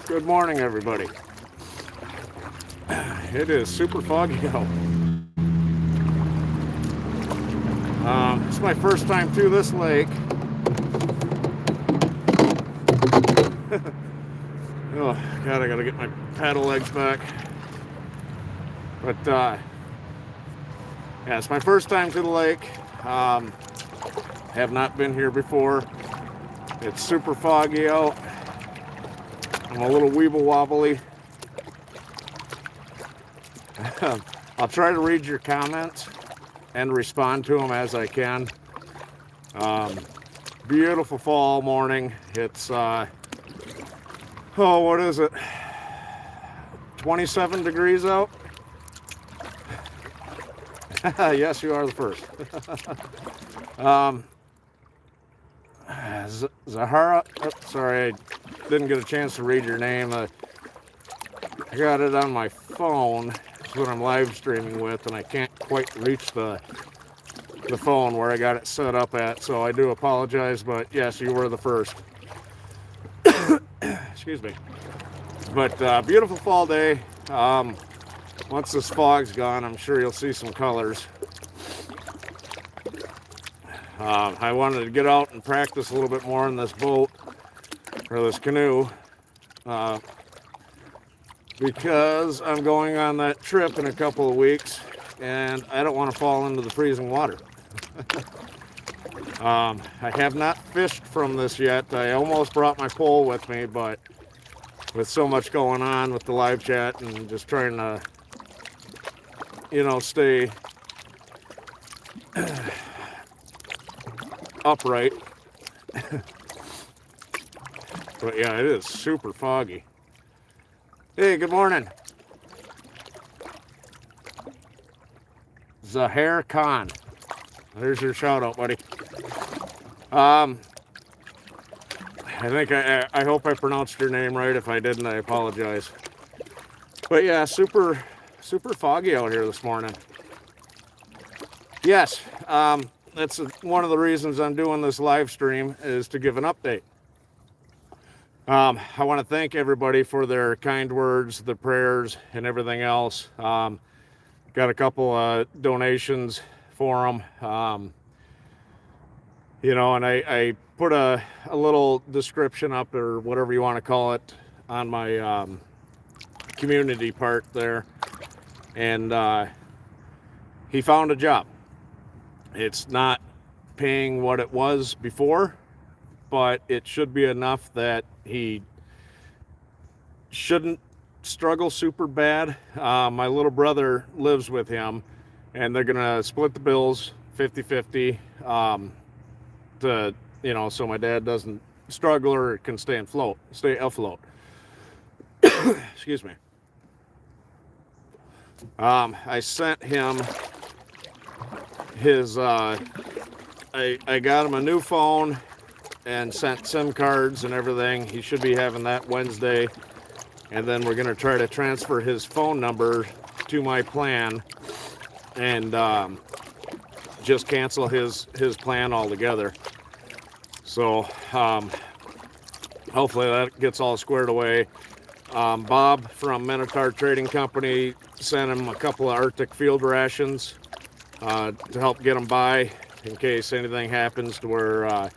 Good morning, everybody. It is super foggy out. It's my first time through this lake. Oh, God, I gotta get my paddle legs back. But, yeah, it's my first time to the lake. Have not been here before. It's super foggy out. I'm a little weeble wobbly. I'll try to read your comments and respond to them as I can. Beautiful fall morning. It's, what is it? 27 degrees out? Yes, you are the first. Zahara, sorry, I didn't get a chance to read your name. I got it on my phone. It's what I'm live streaming with, and I can't quite reach the phone where I got it set up at, so I do apologize, but yes, you were the first. Excuse me. But beautiful fall day. Once this fog's gone, I'm sure you'll see some colors. I wanted to get out and practice a little bit more in this boat, or this canoe, because I'm going on that trip in a couple of weeks, and I don't want to fall into the freezing water. I have not fished from this yet. I almost brought my pole with me, but with so much going on with the live chat and just trying to, stay upright. But yeah, it is super foggy. Hey, good morning. Zahir Khan. There's your shout out, buddy. I think I hope I pronounced your name right. If I didn't, I apologize. But yeah, super foggy out here this morning. Yes, that's one of the reasons I'm doing this live stream, is to give an update. I want to thank everybody for their kind words, the prayers, and everything else. Got a couple donations for them. And I put a little description up, or whatever you want to call it, on my community part there. And he found a job. It's not paying what it was before, but it should be enough that he shouldn't struggle super bad. My little brother lives with him, and they're gonna split the bills 50-50, so my dad doesn't struggle or can stay afloat. Excuse me. I sent him his I got him a new phone and sent SIM cards and everything. He should be having that Wednesday, and then we're going to try to transfer his phone number to my plan and just cancel his plan altogether. So hopefully that gets all squared away. Bob from Minotaur Trading Company sent him a couple of Arctic field rations to help get him by in case anything happens to where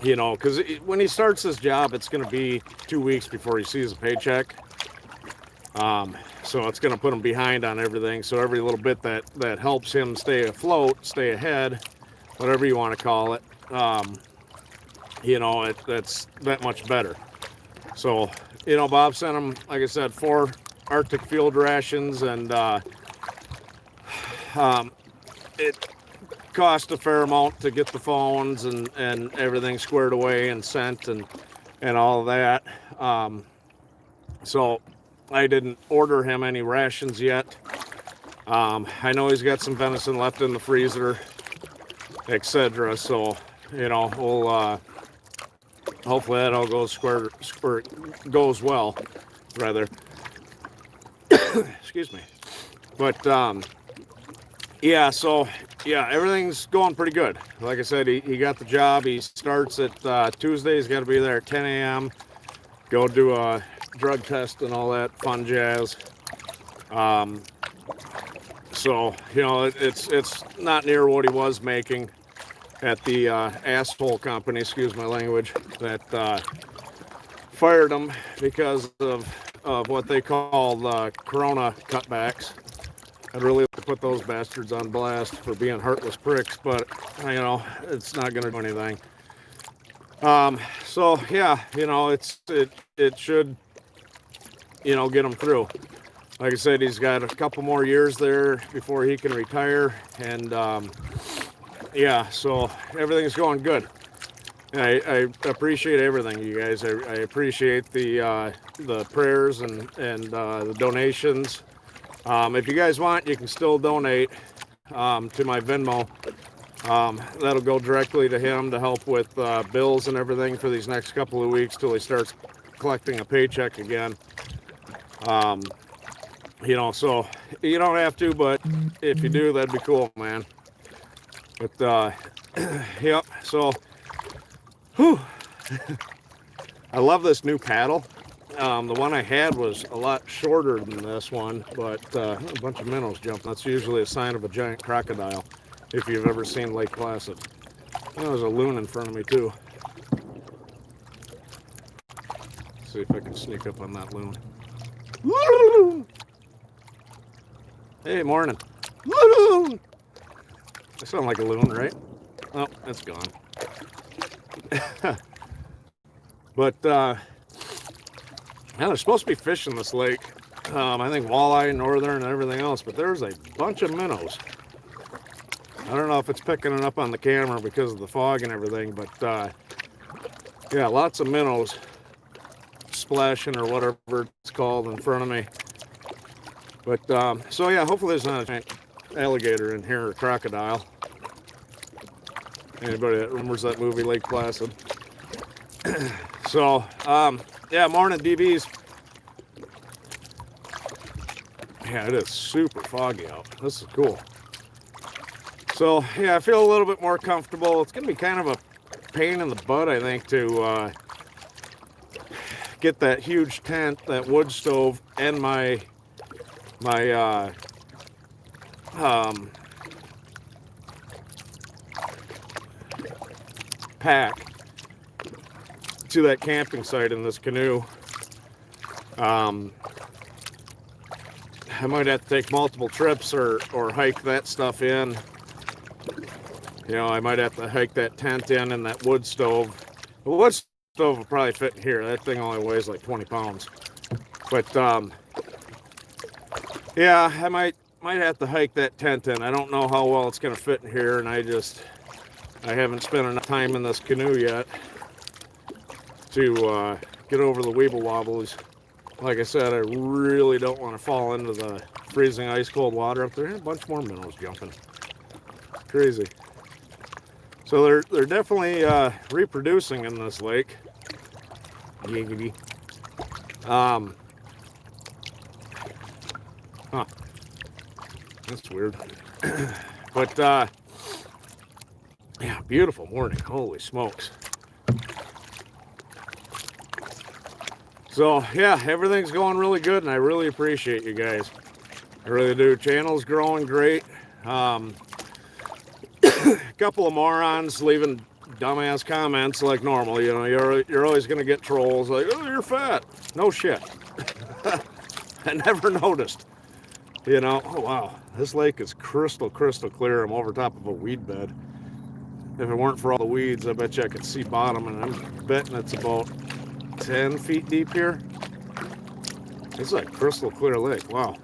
because when he starts this job, it's going to be 2 weeks before he sees a paycheck. So it's going to put him behind on everything. So every little bit that helps him stay afloat, stay ahead, whatever you want to call it, that's that much better. So, Bob sent him, like I said, 4 Arctic field rations, and it cost a fair amount to get the phones and everything squared away and sent and all of that. So I didn't order him any rations yet. I know he's got some venison left in the freezer, etc. So, we'll hopefully that all goes well, rather. Excuse me. But everything's going pretty good. Like I said, he got the job. He starts at Tuesday. He's got to be there at 10 a.m. go do a drug test and all that fun jazz. So, you know, it's not near what he was making at the asshole company, excuse my language, that fired him because of what they call corona cutbacks. I'd really like to put those bastards on blast for being heartless pricks, but, you know, it's not going to do anything. So, yeah, you know, it should, you know, get him through. Like I said, he's got a couple more years there before he can retire, and yeah, so everything's going good. I appreciate everything, you guys. I appreciate the prayers and the donations. If you guys want, you can still donate to my Venmo. That'll go directly to him to help with bills and everything for these next couple of weeks till he starts collecting a paycheck again. You know, so you don't have to, but if you do, that'd be cool, man. But yep, so whew. I love this new paddle. The one I had was a lot shorter than this one, but a bunch of minnows jumping. That's usually a sign of a giant crocodile, if you've ever seen Lake Placid. There's a loon in front of me too. Let's see if I can sneak up on that loon. Hey, morning. Loon! I sound like a loon, right? Oh, it's gone. But yeah, there's supposed to be fish in this lake. I think walleye, northern, and everything else, but there's a bunch of minnows. I don't know if it's picking it up on the camera because of the fog and everything, but yeah, lots of minnows splashing or whatever it's called in front of me. But so yeah, hopefully there's not a giant alligator in here or crocodile. Anybody that remembers that movie Lake Placid. So yeah, morning DBs. Yeah, it is super foggy out. This is cool. So yeah, I feel a little bit more comfortable. It's gonna be kind of a pain in the butt, I think, to get that huge tent, that wood stove, and my pack to that camping site in this canoe. I might have to take multiple trips or hike that stuff in. You know, I might have to hike that tent in and that wood stove. The wood stove will probably fit in here. That thing only weighs like 20 pounds. But yeah, I might have to hike that tent in. I don't know how well it's going to fit in here, and I haven't spent enough time in this canoe yet to get over the weeble wobbles. Like I said, I really don't want to fall into the freezing ice cold water up there. And a bunch more minnows jumping. Crazy. So they're definitely reproducing in this lake. Giggity. Huh. That's weird. But yeah, beautiful morning. Holy smokes. So yeah, everything's going really good, and I really appreciate you guys. I really do. Channel's growing great. A couple of morons leaving dumbass comments like normal. You know, you're always gonna get trolls like, "Oh, you're fat." No shit. I never noticed. You know, oh wow, this lake is crystal clear. I'm over top of a weed bed. If it weren't for all the weeds, I bet you I could see bottom, and I'm betting it's about 10 feet deep here. It's like crystal clear lake. Wow.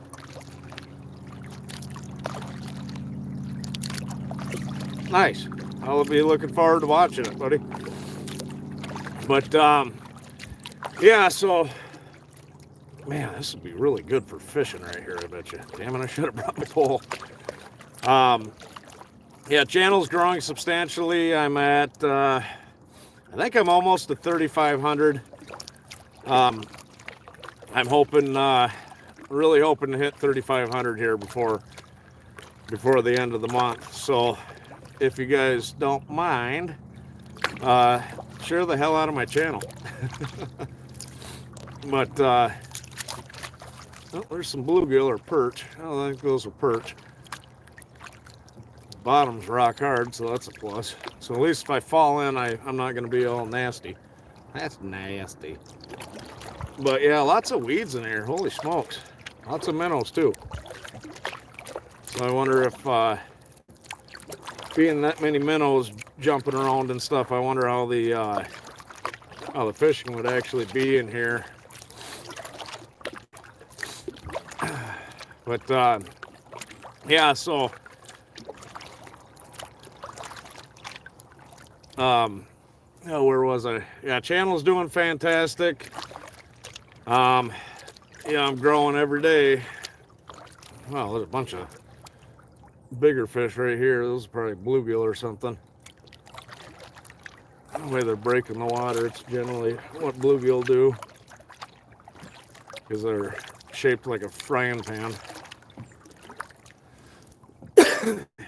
Nice. I'll be looking forward to watching it, buddy. But yeah, so man, this would be really good for fishing right here, I bet you. Damn it, I should have brought my pole. Yeah, channel's growing substantially. I'm at I think I'm almost at 3,500. I'm hoping, really hoping to hit 3,500 here before the end of the month. So if you guys don't mind, share the hell out of my channel. But oh, there's some bluegill or perch. I don't think those are perch. Bottom's rock hard, so that's a plus. So at least if I fall in, I'm not going to be all nasty. That's nasty. But yeah, lots of weeds in here. Holy smokes. Lots of minnows too. So I wonder if being that many minnows jumping around and stuff, I wonder how the fishing would actually be in here. But yeah, so where was I? Yeah, channel's doing fantastic. Yeah, I'm growing every day. Well, there's a bunch of bigger fish right here. Those are probably bluegill or something. The way they're breaking the water, it's generally what bluegill do, because they're shaped like a frying pan.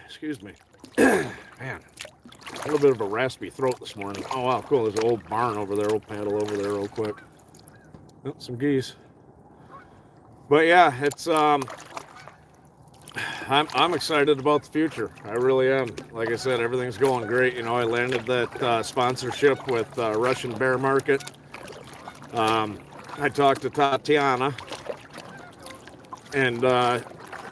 Excuse me. Man, a little bit of a raspy throat this morning. Oh wow, cool. There's an old barn over there. We'll paddle over there real quick. Oh, some geese. But yeah, it's I'm excited about the future. I really am. Like I said, everything's going great. You know, I landed that sponsorship with Russian Bear Market. I talked to Tatiana, and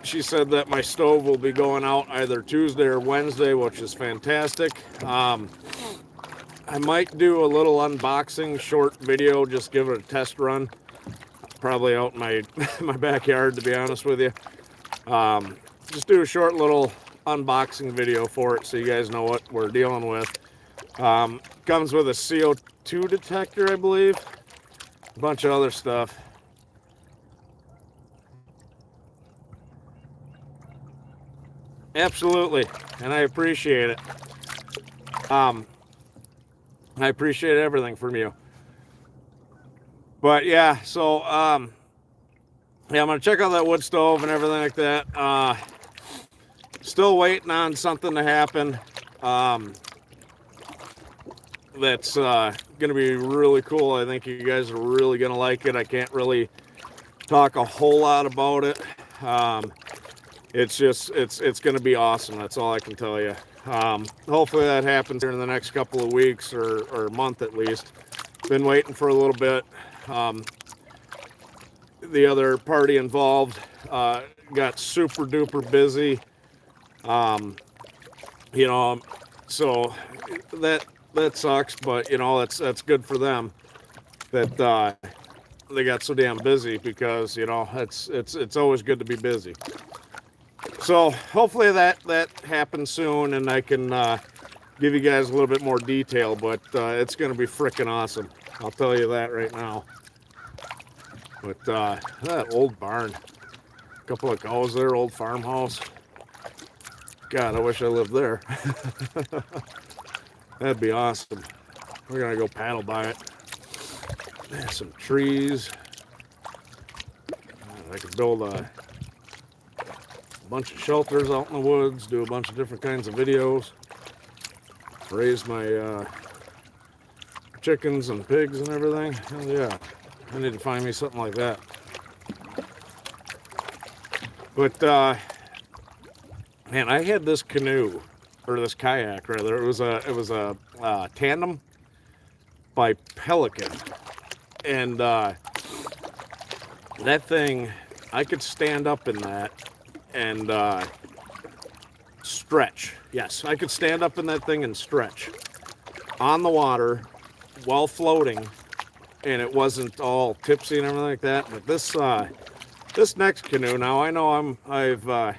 she said that my stove will be going out either Tuesday or Wednesday, which is fantastic. I might do a little unboxing short video, just give it a test run. Probably out in my backyard, to be honest with you. Just do a short little unboxing video for it so you guys know what we're dealing with. Comes with a CO2 detector, I believe. A bunch of other stuff. Absolutely, and I appreciate it. I appreciate everything from you. But yeah, so yeah, I'm gonna check out that wood stove and everything like that. Still waiting on something to happen. That's gonna be really cool. I think you guys are really gonna like it. I can't really talk a whole lot about it. It's just it's gonna be awesome. That's all I can tell you. Hopefully that happens here in the next couple of weeks or a month at least. Been waiting for a little bit. The other party involved got super duper busy. You know, so that sucks, but you know, that's good for them that they got so damn busy, because you know it's always good to be busy. So hopefully that happens soon, and I can give you guys a little bit more detail, but it's going to be freaking awesome. I'll tell you that right now. But that old barn, a couple of cows there, old farmhouse. God, I wish I lived there. That'd be awesome. We're gonna go paddle by it. There's some trees. I could build a bunch of shelters out in the woods, do a bunch of different kinds of videos, raise my chickens and pigs and everything. Hell yeah, I need to find me something like that. But man, I had this canoe, or this kayak rather. It was a tandem by Pelican, and that thing, I could stand up in that and stretch. Yes, I could stand up in that thing and stretch on the water while floating, and it wasn't all tipsy and everything like that. But this next canoe, now I know I've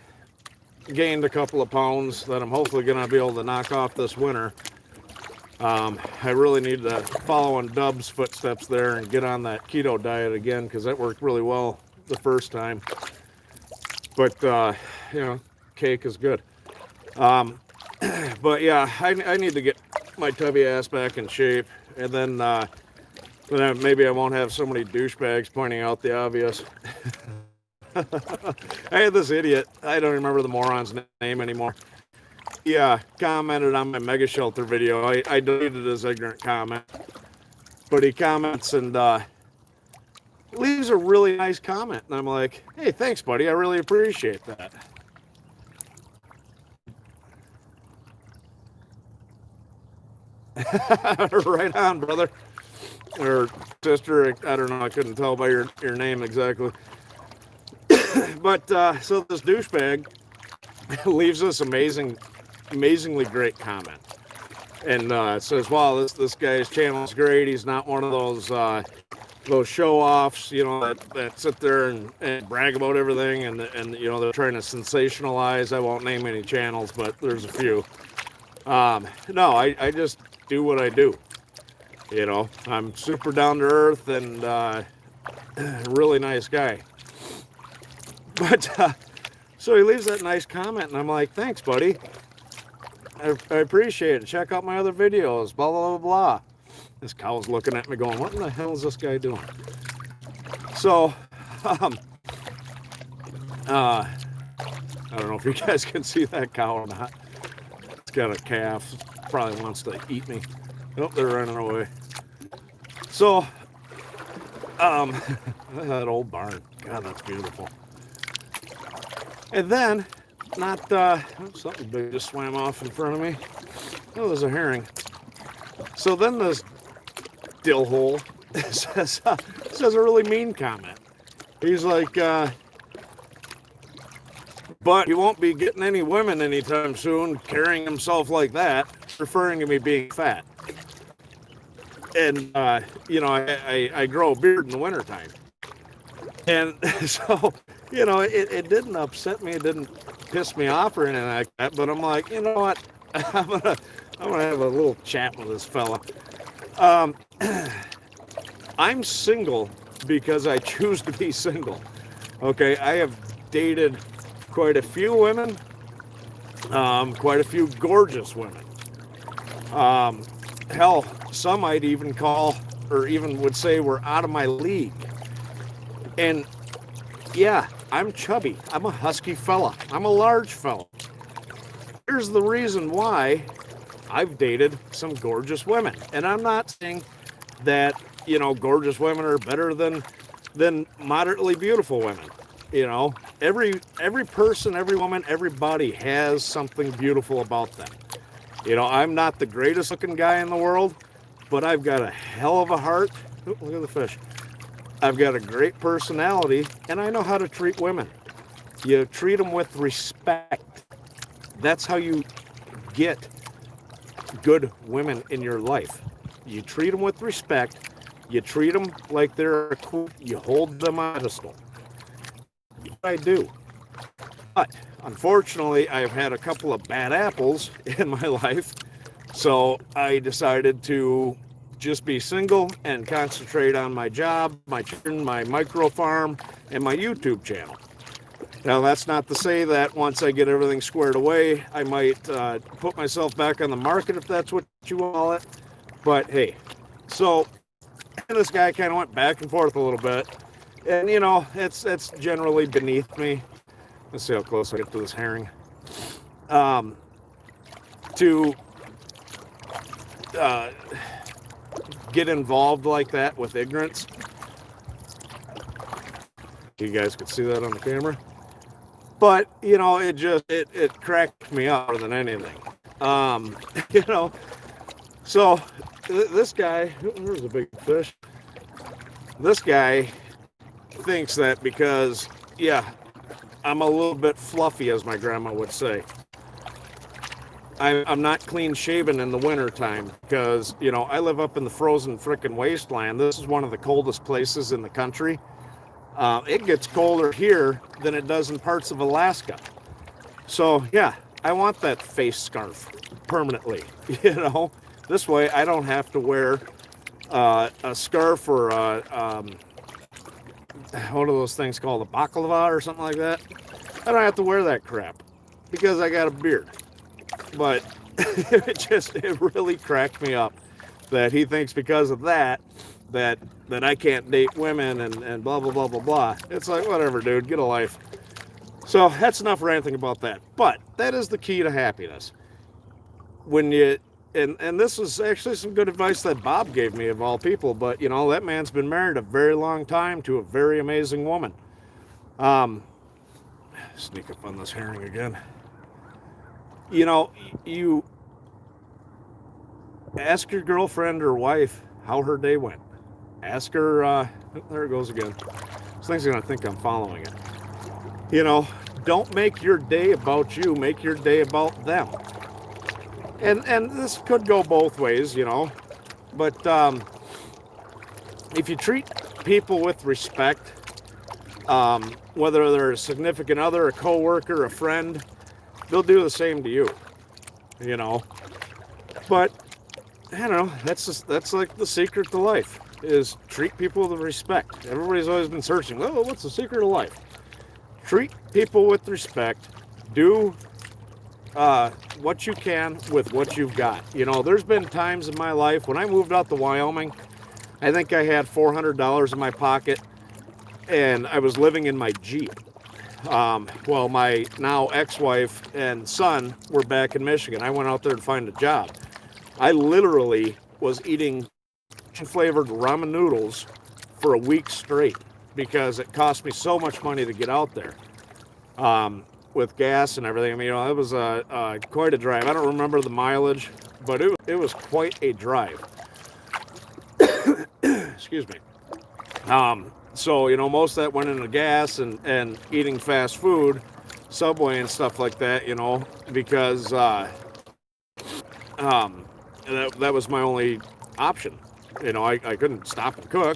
gained a couple of pounds that I'm hopefully gonna be able to knock off this winter. I really need to follow in Dub's footsteps there and get on that keto diet again, because that worked really well the first time. But you know, cake is good. But yeah, I need to get my tubby ass back in shape, and then maybe I won't have so many douchebags pointing out the obvious. I had this idiot, I don't remember the moron's name anymore. Yeah, commented on my mega shelter video. I deleted his ignorant comment, but he comments and leaves a really nice comment. And I'm like, hey, thanks, buddy. I really appreciate that. Right on, brother. Or sister. I don't know. I couldn't tell by your name exactly. But so this douchebag leaves this amazingly great comment. And says, wow, this guy's channel is great. He's not one of those show-offs, that sit there and brag about everything, and they're trying to sensationalize. I won't name any channels, but there's a few. No, I just do what I do. I'm super down to earth and really nice guy. But so he leaves that nice comment, and I'm like, thanks, buddy. I appreciate it. Check out my other videos, blah, blah, blah, blah. This cow's looking at me going, what in the hell is this guy doing? So, I don't know if you guys can see that cow or not. It's got a calf. Probably wants to eat me. Nope, they're running away. So, that old barn. God, that's beautiful. And then, something big just swam off in front of me. Oh, there's a herring. So then this dill hole says a really mean comment. He's like, but he won't be getting any women anytime soon carrying himself like that, referring to me being fat. And, I grow a beard in the wintertime. And so, it didn't upset me. It didn't piss me off or anything like that. But I'm like, you know what? I'm gonna have a little chat with this fella. I'm single because I choose to be single. Okay, I have dated quite a few women, quite a few gorgeous women. Hell, some might even call or even would say we're out of my league. And yeah, I'm chubby. I'm a husky fella. I'm a large fella. Here's the reason why I've dated some gorgeous women. And I'm not saying that, gorgeous women are better than moderately beautiful women. Every person, every woman, everybody has something beautiful about them. I'm not the greatest looking guy in the world, but I've got a hell of a heart. Ooh, look at the fish. I've got a great personality, and I know how to treat women. You treat them with respect. That's how you get good women in your life. You treat them with respect. You treat them like they're a queen. You hold them on a pedestal. That's what I do. But unfortunately, I've had a couple of bad apples in my life, so I decided to just be single and concentrate on my job, my children, my micro farm, and my YouTube channel. Now, that's not to say that once I get everything squared away, I might put myself back on the market, if that's what you call it. But hey, so this guy kind of went back and forth a little bit, and it's generally beneath me. Let's see how close I get to this herring. To get involved like that with ignorance. You guys could see that on the camera. But, it cracked me up more than anything. So this guy, there's a big fish. This guy thinks that because, I'm a little bit fluffy, as my grandma would say. I'm not clean shaven in the winter time because, I live up in the frozen frickin' wasteland. This is one of the coldest places in the country. It gets colder here than it does in parts of Alaska. So, I want that face scarf permanently, This way I don't have to wear a scarf or what are those things called? A baklava or something like that? I don't have to wear that crap because I got a beard. But it really cracked me up that he thinks because of that I can't date women and blah, blah, blah, blah, blah. It's like, whatever, dude, get a life. So that's enough ranting about that. But that is the key to happiness. When you and this was actually some good advice that Bob gave me of all people. But you know, that man's been married a very long time to a very amazing woman. Um, Sneak up on this herring again. You know, you ask your girlfriend or wife how her day went. Ask her. There it goes again. This thing's gonna think I'm following it. You know, don't make your day about you. Make your day about them. And this could go both ways, you know. But if you treat people with respect, whether they're a significant other, a coworker, a friend, they'll do the same to you. You know. But I don't know. That's like the secret to life is treat people with respect. Everybody's always been searching. Oh, what's the secret of life? Treat people with respect. Do what you can with what you've got. You know, there's been times in my life when I moved out to Wyoming, I think I had $400 in my pocket and I was living in my Jeep. Well, my now ex-wife and son were back in Michigan. I went out there to find a job. I literally was eating flavored ramen noodles for a week straight because it cost me so much money to get out there. With gas and everything. I mean, you know, it was quite a drive. I don't remember the mileage, but it was quite a drive. Excuse me. So, you know, most of that went into gas and eating fast food, Subway and stuff like that, you know, because that was my only option. You know, I couldn't stop and cook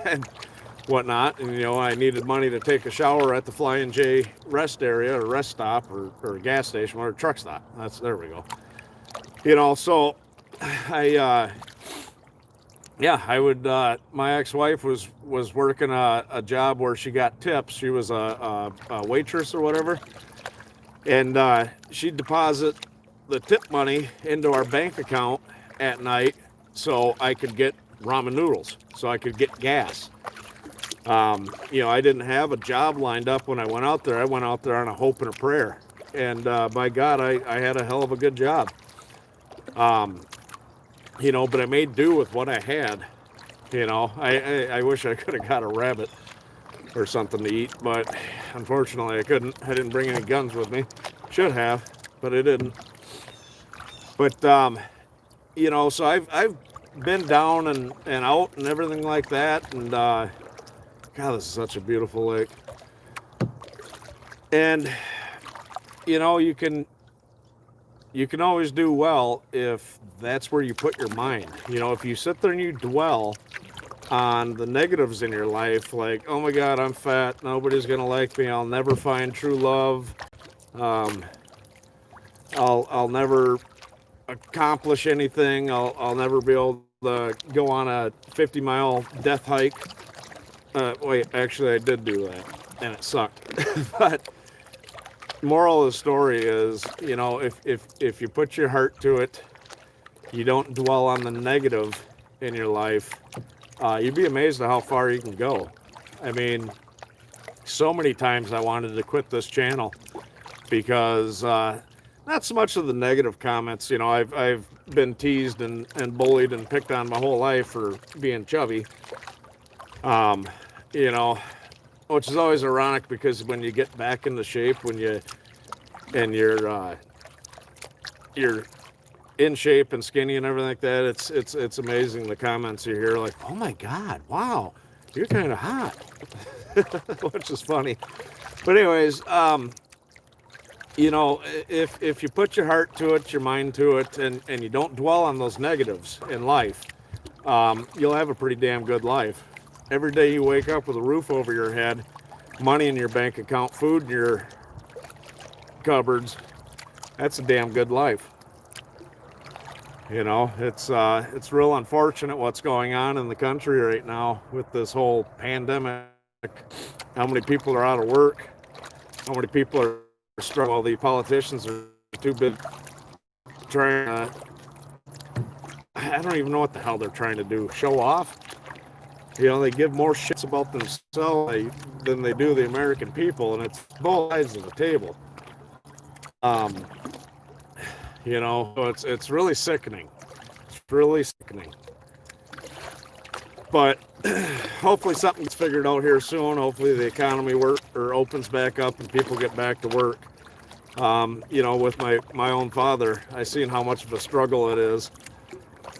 and whatnot, and you know, I needed money to take a shower at the Flying J rest area or rest stop or gas station or truck stop. There we go. You know, so I would my ex-wife was working a job where she got tips. She was a waitress or whatever, and she'd deposit the tip money into our bank account at night so I could get ramen noodles, so I could get gas. You know, I didn't have a job lined up when I went out there. I went out there on a hope and a prayer. And by God, I had a hell of a good job. You know, but I made do with what I had. You know, I wish I could have got a rabbit or something to eat, but unfortunately I couldn't. I didn't bring any guns with me. Should have, but I didn't. But, you know, so I've been down and out and everything like that. And, God, this is such a beautiful lake. And, you know, you can always do well if that's where you put your mind. You know, if you sit there and you dwell on the negatives in your life, like, oh my God, I'm fat, nobody's gonna like me, I'll never find true love, I'll never accomplish anything, I'll never be able to go on a 50-mile death hike. Wait, actually I did do that and it sucked. But moral of the story is, you know, if you put your heart to it, you don't dwell on the negative in your life, you'd be amazed at how far you can go. I mean, so many times I wanted to quit this channel because not so much of the negative comments. You know, I've been teased and bullied and picked on my whole life for being chubby. You know, which is always ironic because when you get back into shape, you're in shape and skinny and everything like that, it's amazing the comments you hear, like, oh my God, wow, you're kind of hot, which is funny. But anyways, you know, if you put your heart to it, your mind to it, and you don't dwell on those negatives in life, you'll have a pretty damn good life. Every day you wake up with a roof over your head, money in your bank account, food in your cupboards, that's a damn good life. You know, it's real unfortunate what's going on in the country right now with this whole pandemic. How many people are out of work? How many people are struggling? Well, the politicians are too busy trying to, I don't even know what the hell they're trying to do. Show off? You know, they give more shits about themselves than they do the American people, and it's both sides of the table. You know, so it's really sickening. really sickening. But hopefully something gets figured out here soon. Hopefully the economy opens back up and people get back to work. With my own father, I seen how much of a struggle it is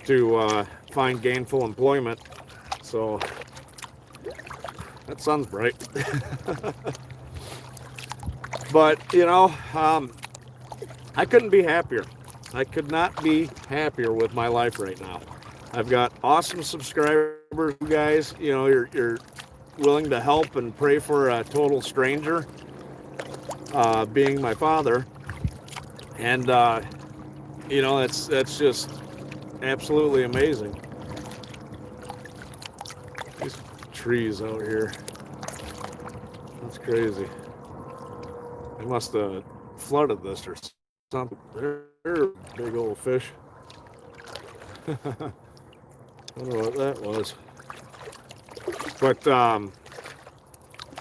to find gainful employment. So that sun's bright. But I couldn't be happier. I could not be happier with my life right now. I've got awesome subscribers, you guys. You're willing to help and pray for a total stranger, being my father, and that's just absolutely amazing. These trees out here, that's crazy. They must have flooded this or something. They're big old fish. I don't know what that was. But,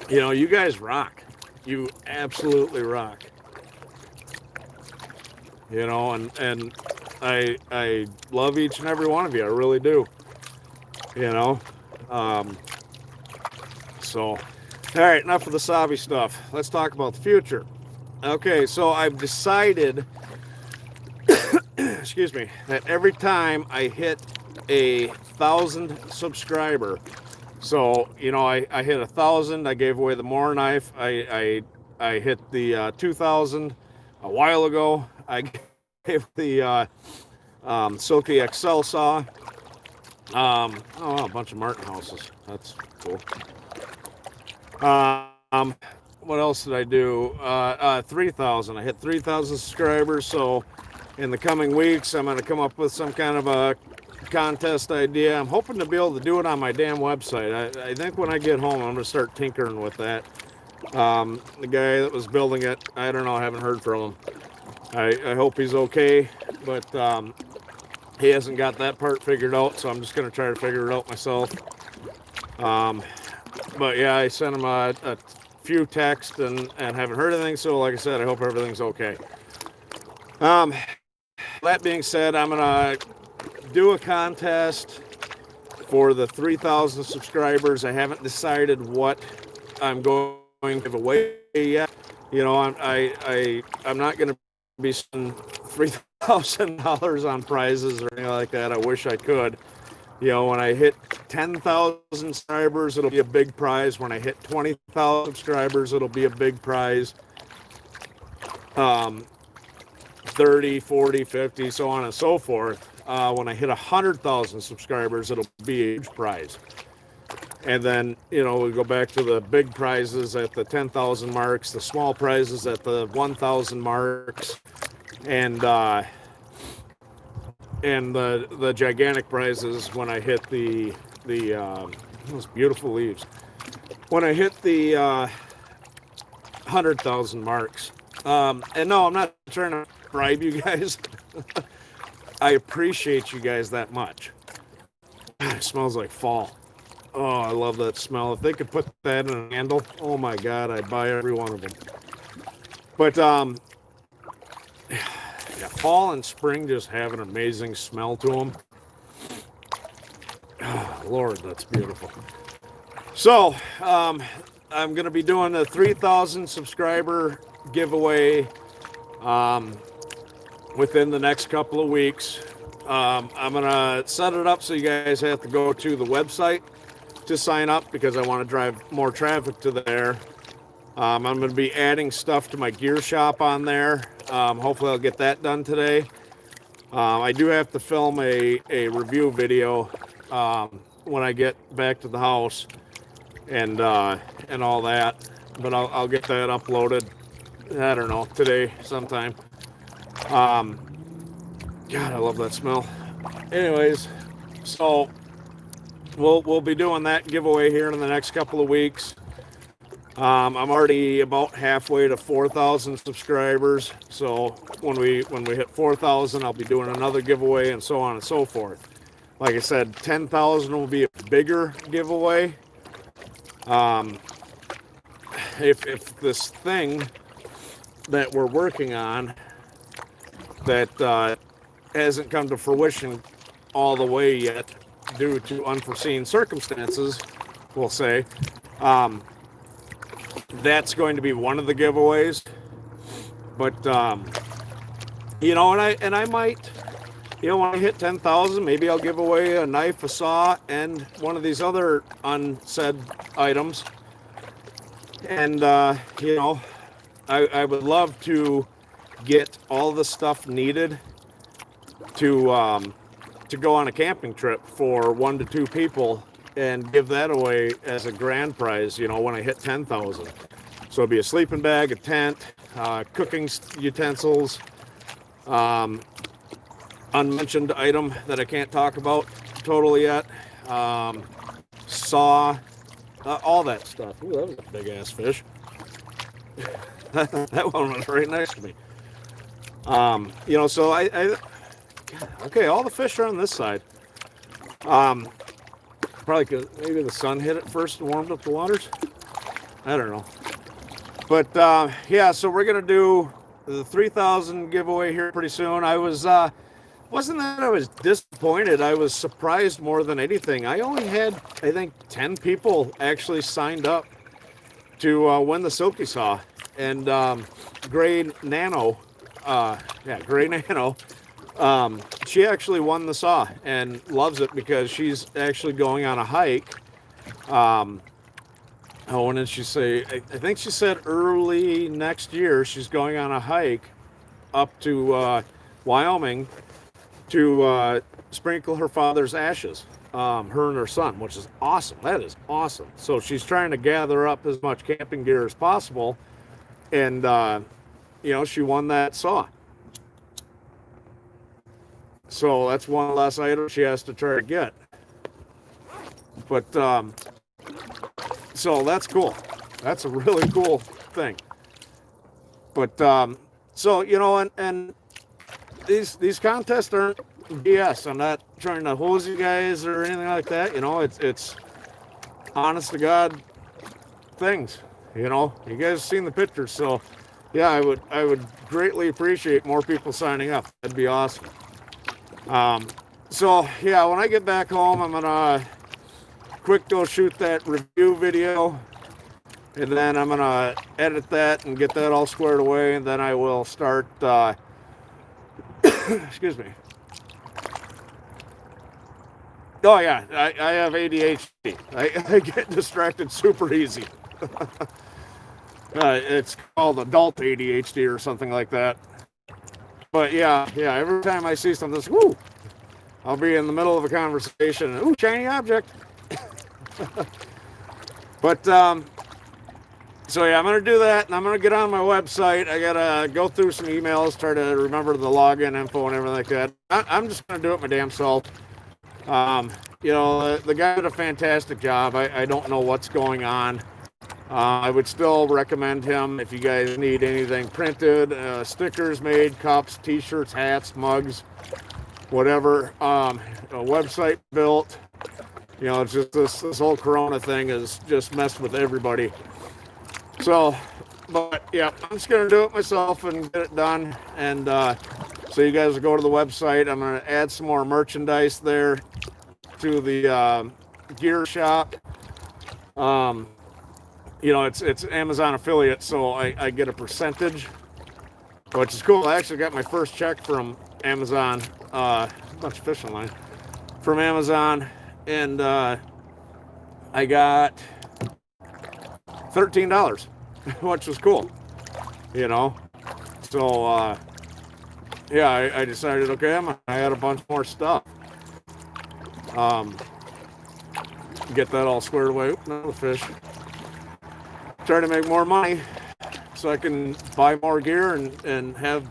you guys rock. You absolutely rock. And I love each and every one of you. I really do. So, all right, enough of the sobby stuff. Let's talk about the future. Okay, so I've decided, excuse me, that every time I hit 1,000 subscriber, so I hit 1,000, I gave away the Moore knife. I hit the 2,000 a while ago. I gave the Silky XL saw. A bunch of Martin houses. That's cool. What else did I do? 3,000. I hit 3,000 subscribers. So in the coming weeks, I'm going to come up with some kind of a contest idea. I'm hoping to be able to do it on my damn website. I think when I get home, I'm going to start tinkering with that. The guy that was building it, I don't know. I haven't heard from him. I hope he's okay, but he hasn't got that part figured out. So I'm just going to try to figure it out myself. But yeah, I sent him a few texts and haven't heard anything. So like I said, I hope everything's okay. That being said, I'm gonna do a contest for the 3,000 subscribers. I haven't decided what I'm going to give away yet. I'm not gonna be spending $3,000 on prizes or anything like that. I wish I could. When I hit 10,000 subscribers, it'll be a big prize. When I hit 20,000 subscribers, it'll be a big prize. 30, 40, 50, so on and so forth. When I hit 100,000 subscribers, it'll be a huge prize. And then, we go back to the big prizes at the 10,000 marks, the small prizes at the 1,000 marks, and the gigantic prizes when I hit the those beautiful leaves. When I hit the 100,000 marks. And no, I'm not trying to bribe you guys. I appreciate you guys that much. It smells like fall. Oh, I love that smell. If they could put that in a handle, oh my God, I'd buy every one of them. But yeah, fall and spring just have an amazing smell to them. Oh, Lord, that's beautiful. So, I'm going to be doing a 3,000 subscriber giveaway within the next couple of weeks. I'm going to set it up so you guys have to go to the website to sign up because I want to drive more traffic to there. I'm going to be adding stuff to my gear shop on there. Hopefully I'll get that done today. I do have to film a review video when I get back to the house and all that, but I'll get that uploaded. I don't know, today sometime. God, I love that smell. Anyways, so we'll be doing that giveaway here in the next couple of weeks. I'm already about halfway to 4,000 subscribers. So when we hit 4,000, I'll be doing another giveaway and so on and so forth. Like I said, 10,000 will be a bigger giveaway. If this thing that we're working on that hasn't come to fruition all the way yet due to unforeseen circumstances, we'll say. That's going to be one of the giveaways. But you know, and I might, you know, when I hit 10,000, maybe I'll give away a knife, a saw, and one of these other unsaid items. And you know, I would love to get all the stuff needed to go on a camping trip for 1 to 2 people and give that away as a grand prize, you know, when I hit 10,000. So it'd be a sleeping bag, a tent, cooking utensils, unmentioned item that I can't talk about totally yet, saw, all that stuff. Ooh, that was a big ass fish. That one was right next to me. You know, so okay, all the fish are on this side. Probably because maybe the sun hit it first and warmed up the waters. I don't know. But yeah, so we're gonna do the 3,000 giveaway here pretty soon. I was wasn't that I was disappointed. I was surprised more than anything. I only had, I think, 10 people actually signed up to win the Silky Saw. And Gray Nano, Gray Nano, she actually won the saw and loves it because she's actually going on a hike. Oh, and then she say, I think she said early next year, she's going on a hike up to Wyoming to sprinkle her father's ashes, her and her son, which is awesome. That is awesome. So she's trying to gather up as much camping gear as possible. And, you know, she won that saw. So that's one less item she has to try to get. But, so that's cool. That's a really cool thing. But, so, you know, and these contests aren't BS. I'm not trying to hose you guys or anything like that. You know, it's honest to God things. You know, you guys have seen the pictures, so yeah, I would greatly appreciate more people signing up. That'd be awesome. So yeah, when I get back home, I'm gonna quick go shoot that review video, and then I'm gonna edit that and get that all squared away, and then I will start. Excuse me. Oh yeah, I have ADHD. I get distracted super easy. It's called adult ADHD or something like that. But yeah, every time I see something, woo, I'll be in the middle of a conversation, and ooh, shiny object. But so yeah, I'm gonna do that, and I'm gonna get on my website. I gotta go through some emails, try to remember the login info and everything like that. I'm just gonna do it my damn self. You know, the guy did a fantastic job. I don't know what's going on. I would still recommend him if you guys need anything printed, stickers made, cups, t-shirts, hats, mugs, whatever. A website built. You know, it's just this whole Corona thing has just messed with everybody. So, but yeah, I'm just gonna do it myself and get it done. And so you guys will go to the website. I'm gonna add some more merchandise there to the gear shop. You know, it's Amazon affiliate, so I get a percentage, which is cool. I actually got my first check from Amazon, a bunch of fishing line, from Amazon, and I got $13, which was cool, you know. So, yeah, I decided, okay, I'm gonna add a bunch more stuff. Get that all squared away. Oop, another fish. Try to make more money so I can buy more gear and have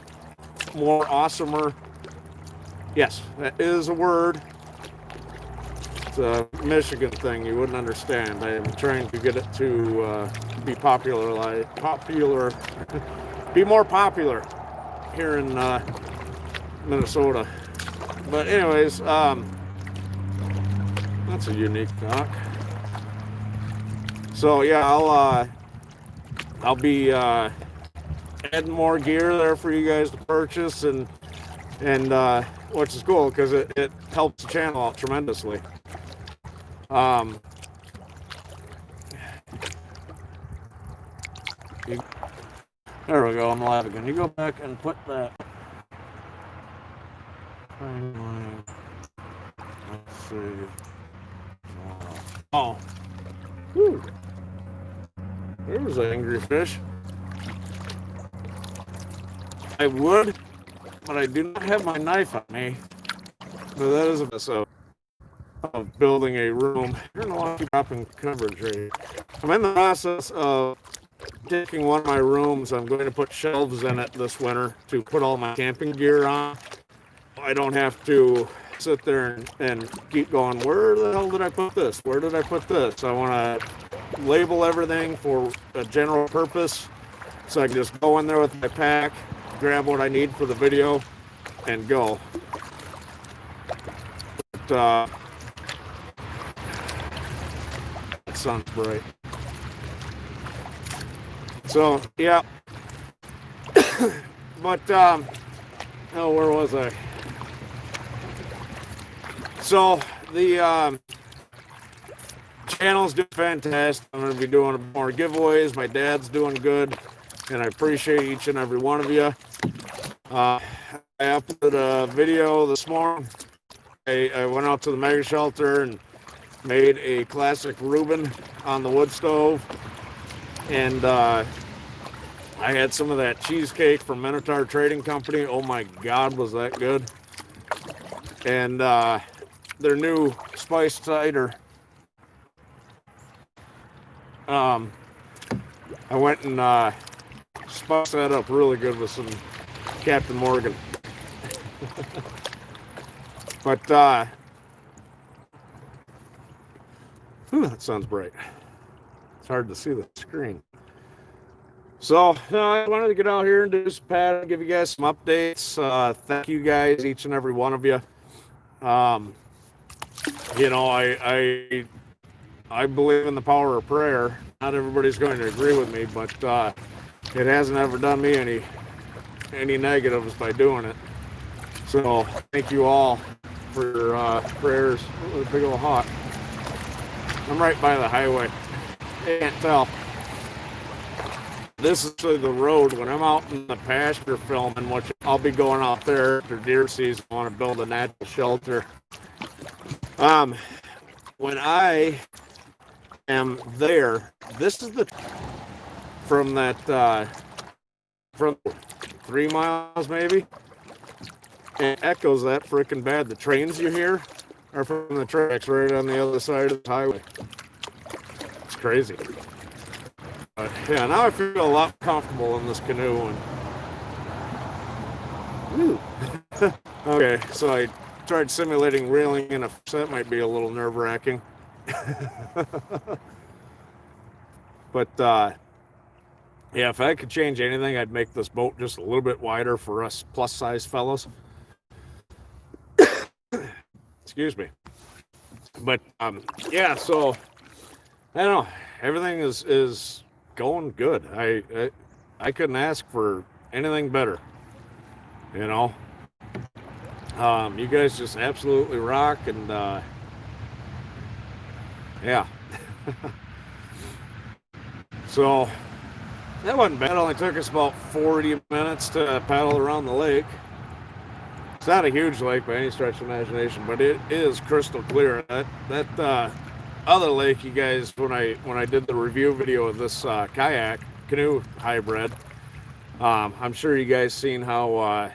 more awesomer. Yes, that is a word. It's a Michigan thing you wouldn't understand. I am trying to get it to be popular, be more popular here in Minnesota. But anyways, that's a unique dock. So yeah, I'll be adding more gear there for you guys to purchase, and and which is cool because it helps the channel out tremendously. There we go. I'm live again. You go back and put that. Let's see. Oh. Whew. There's an angry fish. I would, but I do not have my knife on me. So that is a mess of building a room. I don't know why I keep dropping coverage right here. I'm in the process of taking one of my rooms. I'm going to put shelves in it this winter to put all my camping gear on. I don't have to sit there and keep going, where the hell did I put this? Where did I put this? I want to label everything for a general purpose so I can just go in there with my pack, grab what I need for the video, and go. But, that sun's bright. So, yeah. But, oh, where was I? So, the channel's doing fantastic. I'm going to be doing more giveaways. My dad's doing good, and I appreciate each and every one of you. I uploaded a video this morning. I went out to the mega shelter and made a classic Reuben on the wood stove. And I had some of that cheesecake from Minotaur Trading Company. Oh my God, was that good. And their new spiced cider. I went and spiced that up really good with some Captain Morgan. But that sounds bright. It's hard to see the screen. So I wanted to get out here and do some paddling, give you guys some updates. Thank you guys, each and every one of you. You know, I believe in the power of prayer. Not everybody's going to agree with me, but it hasn't ever done me any negatives by doing it. So thank you all for your prayers. Oh, a big old hawk. I'm right by the highway. You can't tell. This is the road. When I'm out in the pasture filming, which I'll be going out there after deer season, I want to build a natural shelter. When I am there, this is the from that from 3 miles maybe. It echoes that freaking bad. The trains you hear are from the tracks right on the other side of the highway. It's crazy. But yeah, now I feel a lot comfortable in this canoe. And okay, so I tried simulating reeling in a fish. That might be a little nerve-wracking. But yeah, if I could change anything, I'd make this boat just a little bit wider for us plus-size fellows. Excuse me. But yeah, so I don't know. Everything is going good. I couldn't ask for anything better. You know. You guys just absolutely rock, and yeah. So that wasn't bad. It only took us about 40 minutes to paddle around the lake. It's not a huge lake by any stretch of imagination, but it is crystal clear. That other lake, you guys, when I did the review video of this kayak canoe hybrid, I'm sure you guys seen how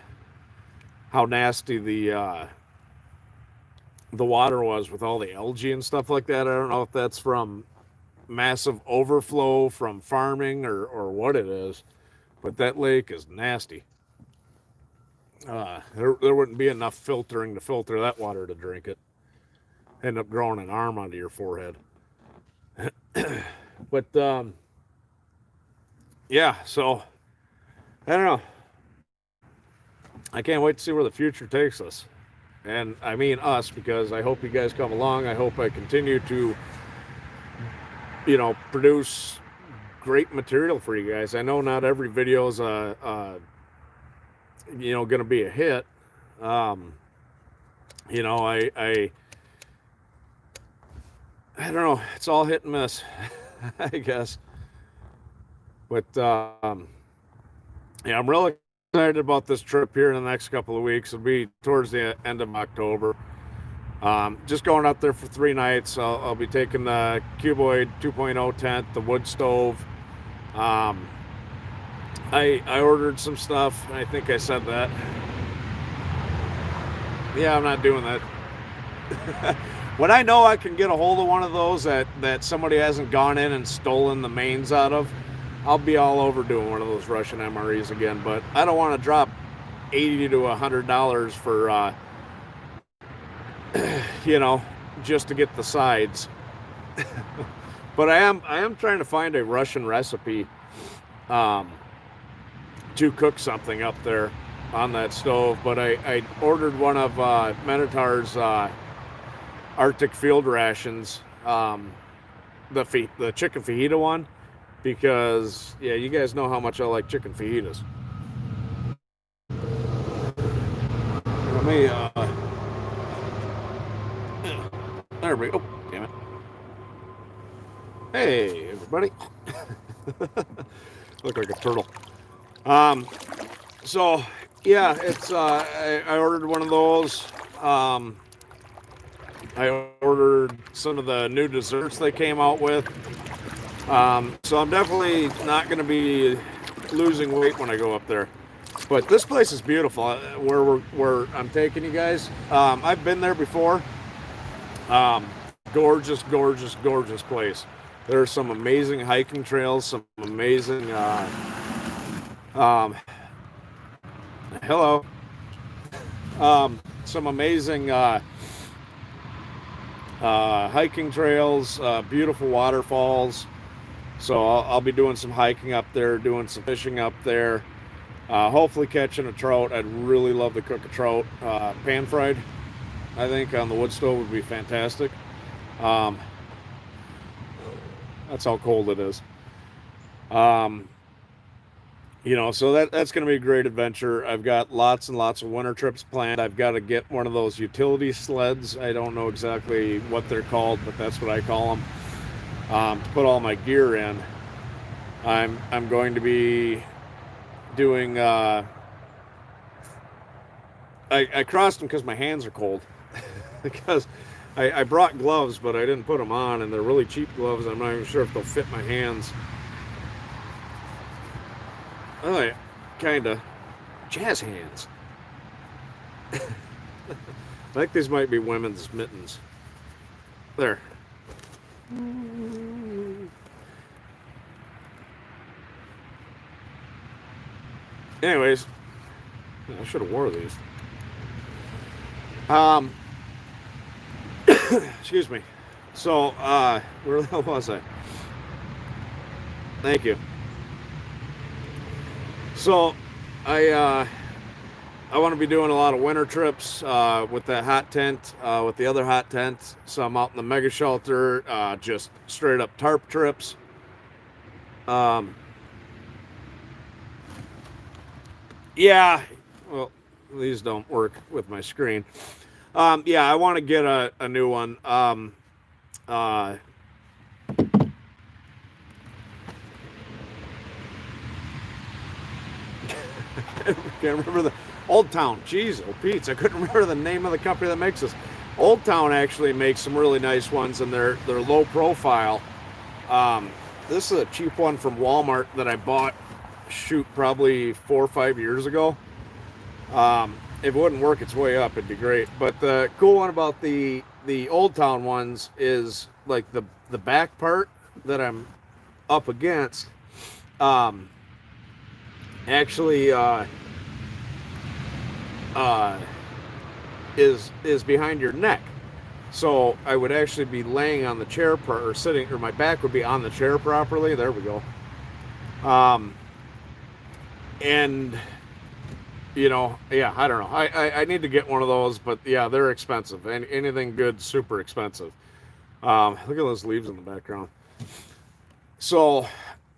nasty the water was with all the algae and stuff like that. I don't know if that's from massive overflow from farming or what it is, but that lake is nasty. There wouldn't be enough filtering to filter that water to drink it. End up growing an arm onto your forehead. But yeah, so I don't know. I can't wait to see where the future takes us. And I mean us, because I hope you guys come along. I hope I continue to, you know, produce great material for you guys. I know not every video is you know, going to be a hit, Um, you know, I don't know. It's all hit and miss, I guess. But yeah, I'm really excited about this trip here in the next couple of weeks. It'll be towards the end of October. Just going up there for 3 nights. I'll be taking the Cuboid 2.0 tent, the wood stove. Um, I ordered some stuff. I think I said that. Yeah, I'm not doing that. When I know I can get a hold of one of those that somebody hasn't gone in and stolen the mains out of, I'll be all over doing one of those Russian MREs again. But I don't want to drop $80 to $100 for you know, just to get the sides. But I am trying to find a Russian recipe um, to cook something up there on that stove. But I ordered one of Minotaur's Arctic field rations, the chicken fajita one, because yeah, you guys know how much I like chicken fajitas. Let me there we go. Oh, damn it. Hey, everybody. Look like a turtle. So yeah, it's I ordered one of those. I ordered some of the new desserts they came out with. So I'm definitely not going to be losing weight when I go up there. But this place is beautiful. Where I'm taking you guys. I've been there before. Gorgeous, gorgeous, gorgeous place. There's some amazing hiking trails, some amazing hello. Some amazing hiking trails, beautiful waterfalls. So I'll be doing some hiking up there, doing some fishing up there. Hopefully catching a trout. I'd really love to cook a trout, pan fried. I think on the wood stove would be fantastic. Um, that's how cold it is. Um, so that's going to be a great adventure. I've got lots and lots of winter trips planned. I've got to get one of those utility sleds. I don't know exactly what they're called, but that's what I call them. To put all my gear in. I'm going to be doing. I crossed them because my hands are cold. Because I brought gloves, but I didn't put them on, and they're really cheap gloves. I'm not even sure if they'll fit my hands. Oh yeah, kinda. Jazz hands. I think these might be women's mittens. There. Anyways, I should have wore these. Um, excuse me. So, where the hell was I? Thank you. So, I want to be doing a lot of winter trips with that hot tent, with the other hot tent. Some out in the mega shelter, just straight up tarp trips. Um, yeah, well, these don't work with my screen. Yeah, I want to get a new one. Uh, I can't remember the Old Town. Jeez, oh Pete's, I couldn't remember the name of the company that makes this. Old Town actually makes some really nice ones, and they're low profile. Um, this is a cheap one from Walmart that I bought. Shoot, probably 4 or 5 years ago. If it wouldn't work its way up, it'd be great. But the cool one about the Old Town ones is like the back part that I'm up against. Um, actually uh, is behind your neck. So I would actually be laying on the chair or sitting, or my back would be on the chair properly. There we go. Um, and yeah, I don't know. I need to get one of those, but yeah, they're expensive. And anything good, super expensive. Look at those leaves in the background. So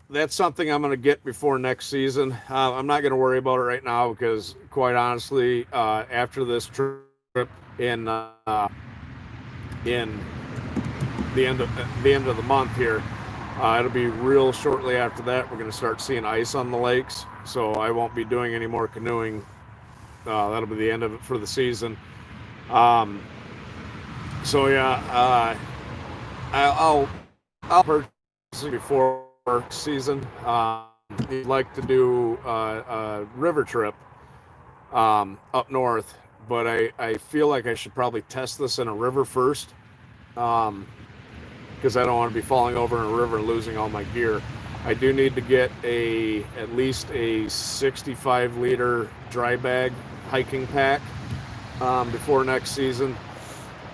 that's something I'm going to get before next season. I'm not going to worry about it right now because, quite honestly, after this trip in in the end of the month here, it'll be real shortly after that. We're going to start seeing ice on the lakes, so I won't be doing any more canoeing. That'll be the end of it for the season. Um, so yeah, I'll purchase it before season. I'd like to do a river trip up north, but I feel like I should probably test this in a river first, because I don't want to be falling over in a river and losing all my gear. I do need to get at least a 65-liter dry bag hiking pack before next season,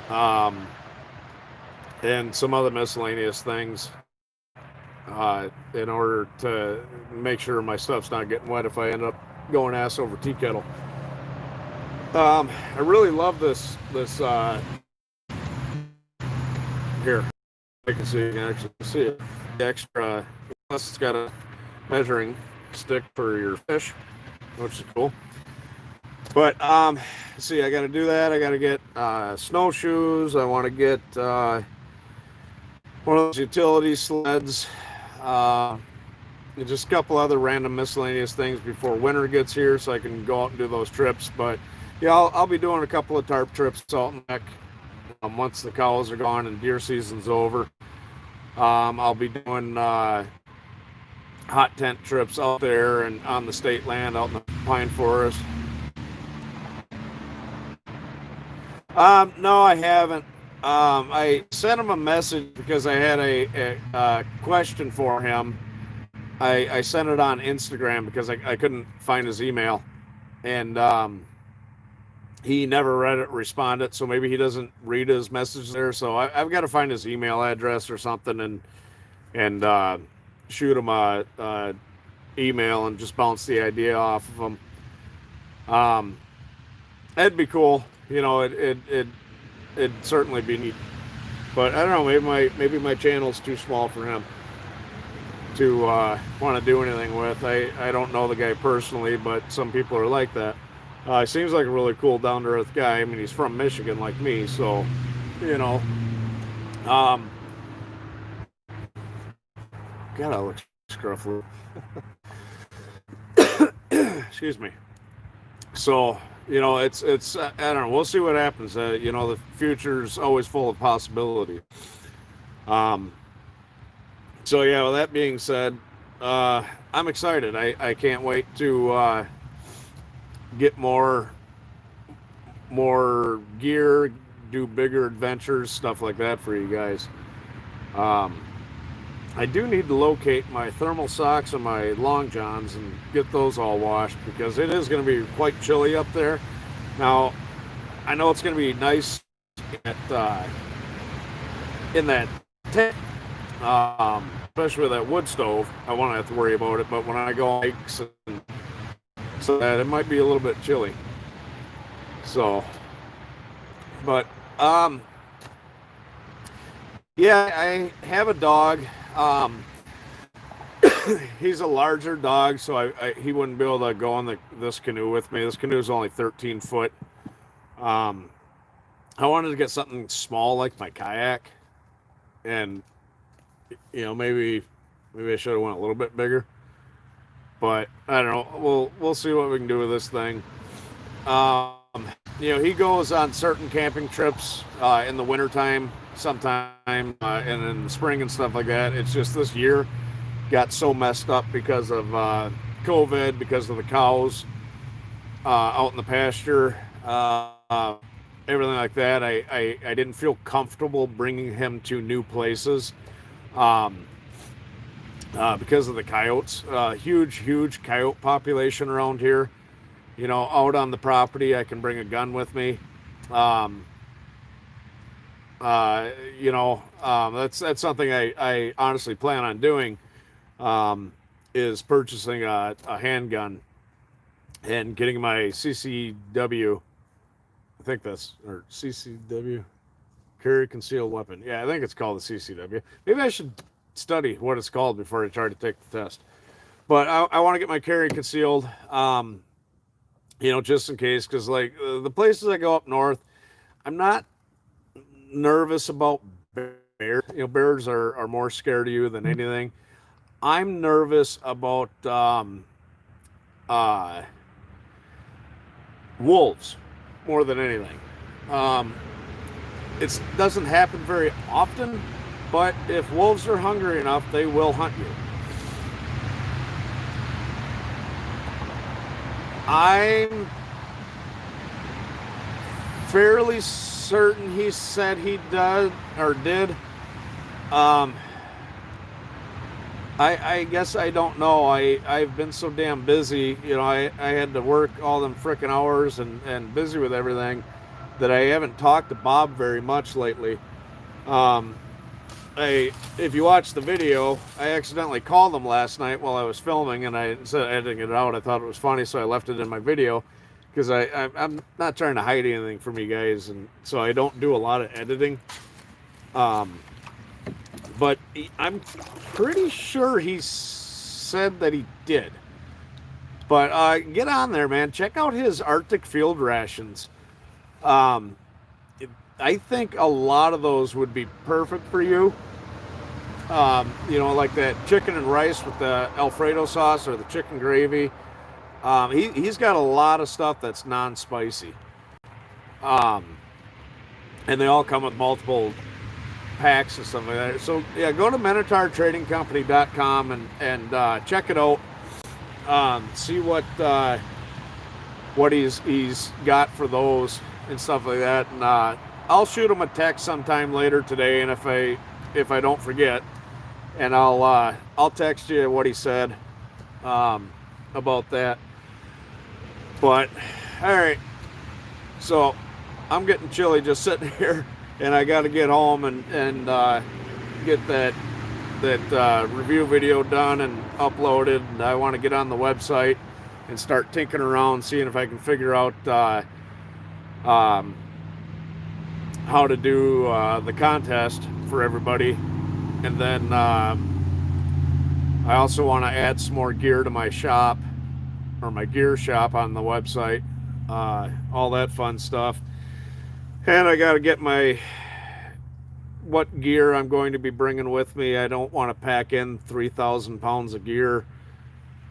and some other miscellaneous things in order to make sure my stuff's not getting wet if I end up going ass over tea kettle. I really love this here. I can see, you can actually see it. The extra, plus it's got a measuring stick for your fish, which is cool. But see, I got to do that. I got to get snowshoes. I want to get one of those utility sleds. Just a couple other random miscellaneous things before winter gets here, so I can go out and do those trips. But yeah, I'll be doing a couple of tarp trips out in the neck once the cows are gone and deer season's over. I'll be doing hot tent trips out there and on the state land out in the pine forest. No, I haven't. I sent him a message because I had a question for him. I sent it on Instagram because I couldn't find his email, and he never read it, responded. So maybe he doesn't read his message there. So I've got to find his email address or something and shoot him a email and just bounce the idea off of him. That'd be cool. You know, it'd certainly be neat. But I don't know. Maybe my channel's too small for him to want to do anything with. I don't know the guy personally, but some people are like that. He seems like a really cool, down-to-earth guy. I mean, he's from Michigan like me, so, you know. God, I look scruffy. Excuse me. So, you know, it's I don't know. We'll see what happens. You know, the future's always full of possibility. So yeah, with that being said, I'm excited. I can't wait to get more gear, do bigger adventures, stuff like that for you guys. I do need to locate my thermal socks and my long johns and get those all washed because it is going to be quite chilly up there. Now, I know it's going to be nice in that tent, especially with that wood stove. I won't have to worry about it, but when I go on hikes and so that, it might be a little bit chilly. So, but yeah, I have a dog. He's a larger dog, so he wouldn't be able to go on this canoe with me. This canoe is only 13 foot. I wanted to get something small like my kayak, and you know, maybe I should have went a little bit bigger, but I don't know. We'll see what we can do with this thing. You know, he goes on certain camping trips in the wintertime sometime, and in the spring and stuff like that. It's just this year got so messed up because of COVID, because of the cows out in the pasture, everything like that. I didn't feel comfortable bringing him to new places because of the coyotes. Huge coyote population around here. You know, out on the property, I can bring a gun with me. You know, that's something I honestly plan on doing, is purchasing a handgun and getting my CCW. I think that's, or CCW, carry concealed weapon. Yeah, I think it's called the CCW. Maybe I should study what it's called before I try to take the test. But I want to get my carry concealed, just in case, because like the places I go up north, I'm not nervous about bears. Bears are more scared of you than anything. I'm nervous about uh, wolves more than anything. Um, it doesn't happen very often, but if wolves are hungry enough, they will hunt you. I'm fairly certain he said he does or did. I guess I don't know. I've been so damn busy. I had to work all them frickin' hours and busy with everything that I haven't talked to Bob very much lately. If you watch the video, I accidentally called him last night while I was filming, and instead of editing it out, I thought it was funny, so I left it in my video because I'm not trying to hide anything from you guys, and so I don't do a lot of editing. But I'm pretty sure he said that he did. But get on there, man. Check out his Arctic field rations. I think a lot of those would be perfect for you. Like that chicken and rice with the Alfredo sauce or the chicken gravy. He's got a lot of stuff that's non-spicy. And they all come with multiple packs and stuff like that. So yeah, go to MinotaurTradingCompany.com and check it out. See what he's got for those and stuff like that. And I'll shoot him a text sometime later today, and if I don't forget, and I'll text you what he said about that. But all right, so I'm getting chilly just sitting here, and I got to get home and get that review video done and uploaded. And I want to get on the website and start tinkering around, seeing if I can figure out how to do the contest for everybody. And then I also want to add some more gear to my shop, or my gear shop on the website, all that fun stuff. And I got to get what gear I'm going to be bringing with me. I don't want to pack in 3,000 pounds of gear.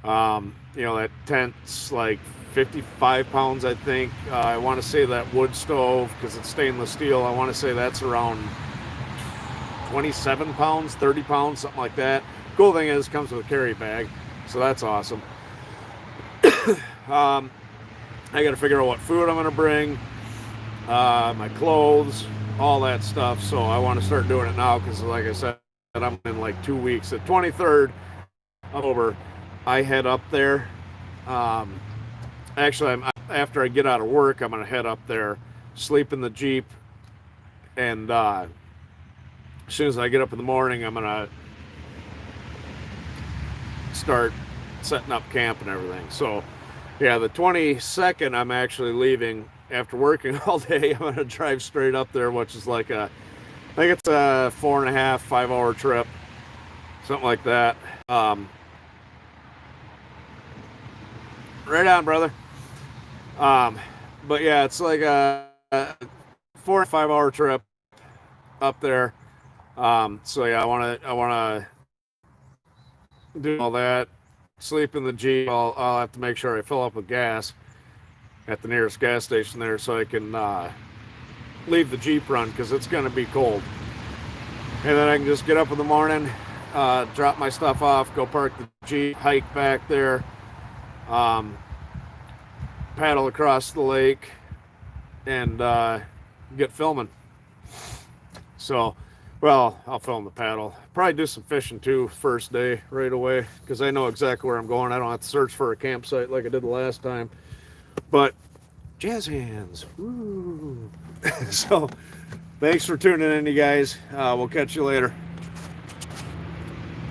That tent's like 55 pounds, I think. I want to say that wood stove, because it's stainless steel, I want to say that's around 27 pounds, 30 pounds, something like that. Cool thing is, it comes with a carry bag, so that's awesome. I got to figure out what food I'm going to bring, my clothes, all that stuff. So I want to start doing it now, because like I said, I'm in like 2 weeks. The 23rd of October, I head up there. Actually, after I get out of work, I'm going to head up there, sleep in the Jeep, and as soon as I get up in the morning, I'm going to start setting up camp and everything. So yeah, the 22nd, I'm actually leaving. After working all day, I'm going to drive straight up there, which is like I think it's a 4.5, 5 hour trip, something like that. Right on, brother. But yeah, it's like a 4 or 5 hour trip up there. So yeah, I want to do all that, sleep in the Jeep. I'll have to make sure I fill up with gas at the nearest gas station there, so I can leave the Jeep run, because it's going to be cold. And then I can just get up in the morning, drop my stuff off, go park the Jeep, hike back there, paddle across the lake, and get filming. So, well, I'll film the paddle. Probably do some fishing too first day right away, because I know exactly where I'm going. I don't have to search for a campsite like I did the last time. But jazz hands. Woo. So thanks for tuning in, you guys. We'll catch you later.